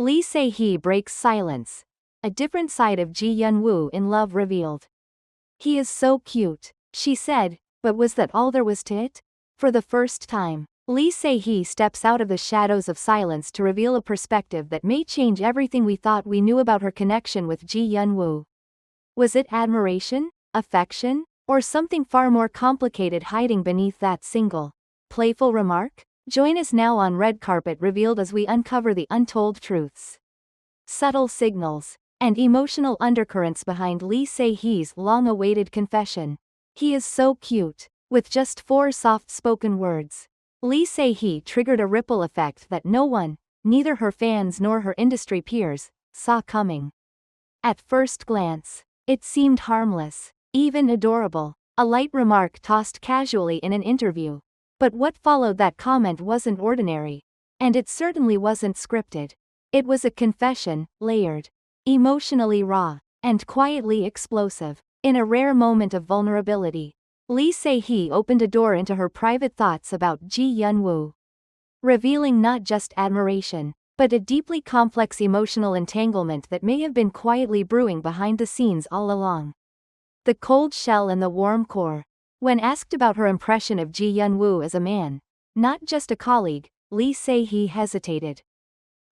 Lee Se-hee breaks silence. A different side of Ji-yeon-woo in love revealed. He is so cute, she said, but was that all there was to it? For the first time, Lee Se-hee steps out of the shadows of silence to reveal a perspective that may change everything we thought we knew about her connection with Ji-yeon-woo. Was it admiration, affection, or something far more complicated hiding beneath that single, playful remark? Join us now on Red Carpet Revealed as we uncover the untold truths, subtle signals, and emotional undercurrents behind Lee Se-hee's long-awaited confession. He is so cute. With just 4 soft-spoken words, Lee Se-hee triggered a ripple effect that no one, neither her fans nor her industry peers, saw coming. At first glance, it seemed harmless, even adorable, a light remark tossed casually in an interview. But what followed that comment wasn't ordinary. And it certainly wasn't scripted. It was a confession, layered, emotionally raw, and quietly explosive. In a rare moment of vulnerability, Lee Se-hee opened a door into her private thoughts about Ji-yeon-woo, revealing not just admiration, but a deeply complex emotional entanglement that may have been quietly brewing behind the scenes all along. The cold shell and the warm core. When asked about her impression of Ji-yeon-woo as a man, not just a colleague, Lee Se-hee hesitated.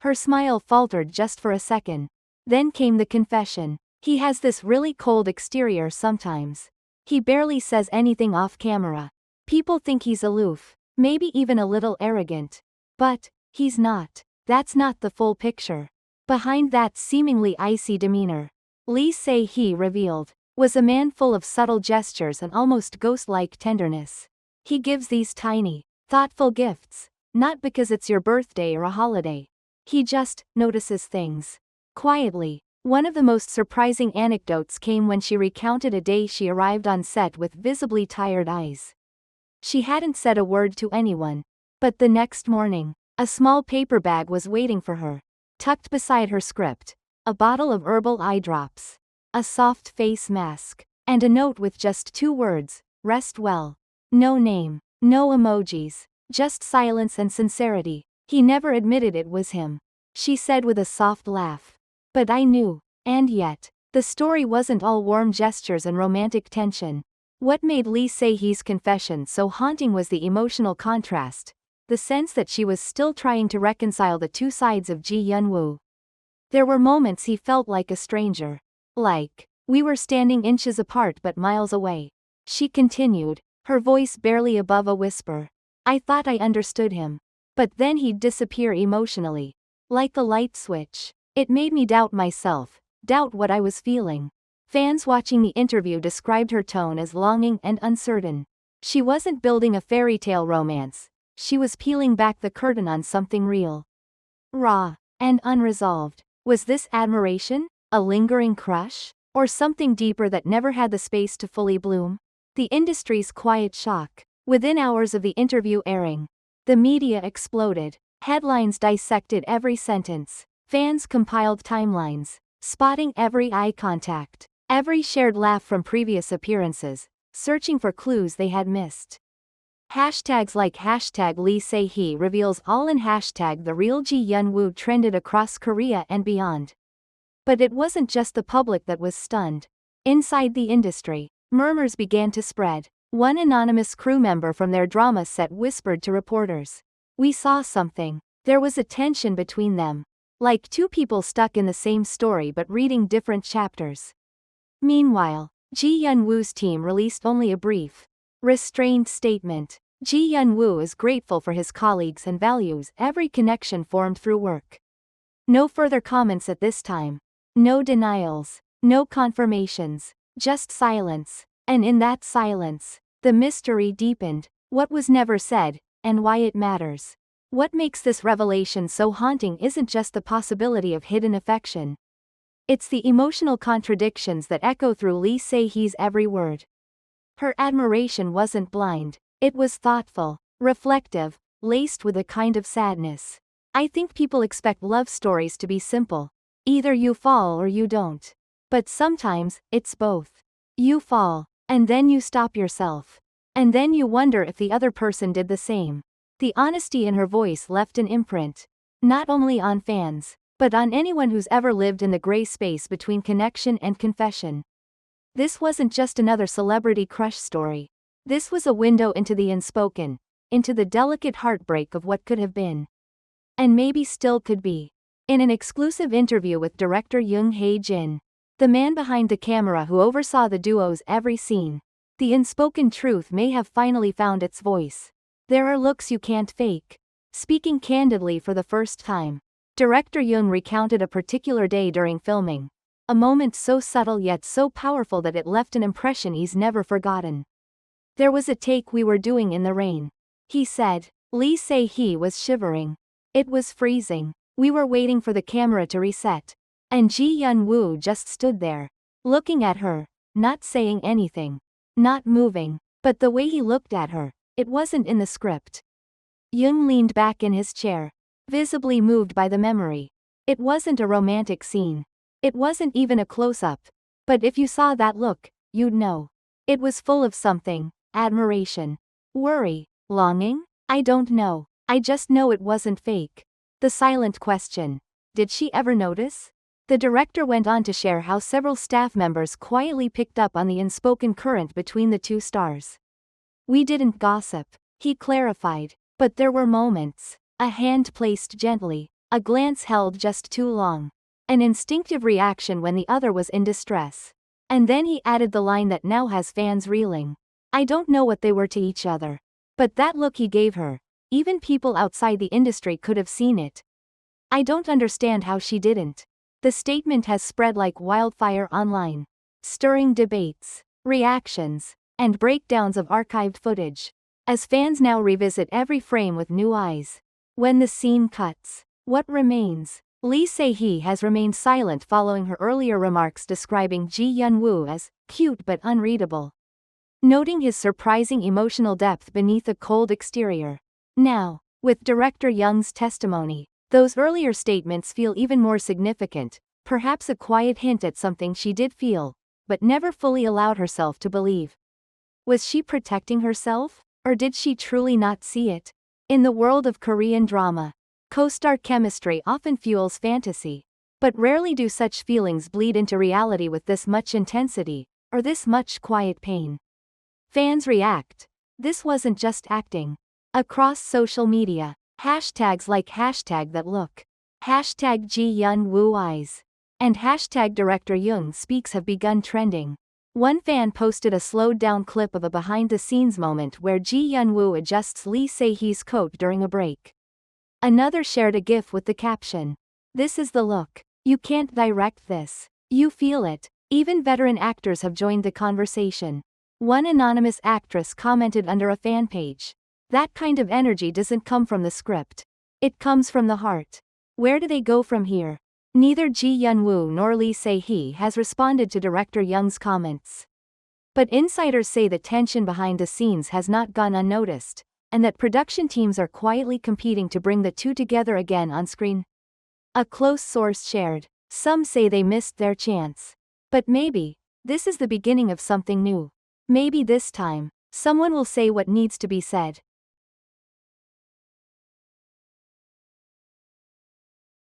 Her smile faltered just for a second. Then came the confession. He has this really cold exterior sometimes. He barely says anything off camera. People think he's aloof, maybe even a little arrogant. But he's not. That's not the full picture. Behind that seemingly icy demeanor, Lee Se-hee revealed, was a man full of subtle gestures and almost ghost-like tenderness. He gives these tiny, thoughtful gifts, not because it's your birthday or a holiday. He just notices things. Quietly. One of the most surprising anecdotes came when she recounted a day she arrived on set with visibly tired eyes. She hadn't said a word to anyone. But the next morning, a small paper bag was waiting for her. Tucked beside her script, a bottle of herbal eye drops, a soft face mask, and a note with just 2 words, "Rest well." No name, no emojis, just silence and sincerity. He never admitted it was him, she said with a soft laugh. But I knew. And yet, the story wasn't all warm gestures and romantic tension. What made Lee Se-hee's confession so haunting was the emotional contrast, the sense that she was still trying to reconcile the 2 sides of Ji-yeon-woo. There were moments he felt like a stranger. Like, we were standing inches apart but miles away. She continued, her voice barely above a whisper. I thought I understood him. But then he'd disappear emotionally. Like a light switch. It made me doubt myself, doubt what I was feeling. Fans watching the interview described her tone as longing and uncertain. She wasn't building a fairy tale romance. She was peeling back the curtain on something real, raw, and unresolved. Was this admiration, a lingering crush, or something deeper that never had the space to fully bloom? The industry's quiet shock. Within hours of the interview airing, the media exploded. Headlines dissected every sentence. Fans compiled timelines, spotting every eye contact, every shared laugh from previous appearances, searching for clues they had missed. Hashtags like hashtag Lee Se-hee reveals all and hashtag the real Ji-yeon-woo trended across Korea and beyond. But it wasn't just the public that was stunned. Inside the industry, murmurs began to spread. One anonymous crew member from their drama set whispered to reporters, "We saw something. There was a tension between them. Like 2 people stuck in the same story but reading different chapters." Meanwhile, Ji-yeon-woo's team released only a brief, restrained statement. Ji-yeon-woo is grateful for his colleagues and values every connection formed through work. No further comments at this time. No denials. No confirmations. Just silence. And in that silence, the mystery deepened. What was never said, and why it matters. What makes this revelation so haunting isn't just the possibility of hidden affection. It's the emotional contradictions that echo through Lee Se-hee's every word. Her admiration wasn't blind. It was thoughtful, reflective, laced with a kind of sadness. I think people expect love stories to be simple. Either you fall or you don't. But sometimes, it's both. You fall, and then you stop yourself. And then you wonder if the other person did the same. The honesty in her voice left an imprint. Not only on fans, but on anyone who's ever lived in the gray space between connection and confession. This wasn't just another celebrity crush story. This was a window into the unspoken, into the delicate heartbreak of what could have been. And maybe still could be. In an exclusive interview with director Yoon Hae-jin, the man behind the camera who oversaw the duo's every scene, the unspoken truth may have finally found its voice. There are looks you can't fake. Speaking candidly for the first time, director Yoon recounted a particular day during filming. A moment so subtle yet so powerful that it left an impression he's never forgotten. There was a take we were doing in the rain. He said. Lee Se-hee was shivering. It was freezing. We were waiting for the camera to reset. And Ji-Yeon-woo just stood there, looking at her, not saying anything, not moving, but the way he looked at her, it wasn't in the script. Yoon leaned back in his chair, visibly moved by the memory. It wasn't a romantic scene. It wasn't even a close-up. But if you saw that look, you'd know. It was full of something, admiration, worry, longing? I don't know. I just know it wasn't fake. The silent question. Did she ever notice? The director went on to share how several staff members quietly picked up on the unspoken current between the two stars. We didn't gossip, he clarified, but there were moments. A hand placed gently, a glance held just too long, an instinctive reaction when the other was in distress. And then he added the line that now has fans reeling. I don't know what they were to each other. But that look he gave her, even people outside the industry could have seen it. I don't understand how she didn't. The statement has spread like wildfire online, stirring debates, reactions, and breakdowns of archived footage, as fans now revisit every frame with new eyes. When the scene cuts, what remains? Lee Se-hee has remained silent following her earlier remarks describing Ji-Yeon-woo as cute but unreadable, noting his surprising emotional depth beneath a cold exterior. Now, with director Young's testimony, those earlier statements feel even more significant, perhaps a quiet hint at something she did feel, but never fully allowed herself to believe. Was she protecting herself, or did she truly not see it? In the world of Korean drama, co-star chemistry often fuels fantasy, but rarely do such feelings bleed into reality with this much intensity, or this much quiet pain. Fans react. This wasn't just acting. Across social media, hashtags like #thatlook, #Ji-Yeon-woo eyes, and #director Yoon speaks have begun trending. One fan posted a slowed-down clip of a behind-the-scenes moment where Ji-Yeon-woo adjusts Lee Se-hee's coat during a break. Another shared a gif with the caption, "This is the look. You can't direct this. You feel it." Even veteran actors have joined the conversation. One anonymous actress commented under a fan page, "That kind of energy doesn't come from the script. It comes from the heart." Where do they go from here? Neither Ji-Yeon-woo nor Lee Se-hee has responded to director Young's comments. But insiders say the tension behind the scenes has not gone unnoticed, and that production teams are quietly competing to bring the two together again on screen. A close source shared, "Some say they missed their chance. But maybe this is the beginning of something new. Maybe this time, someone will say what needs to be said."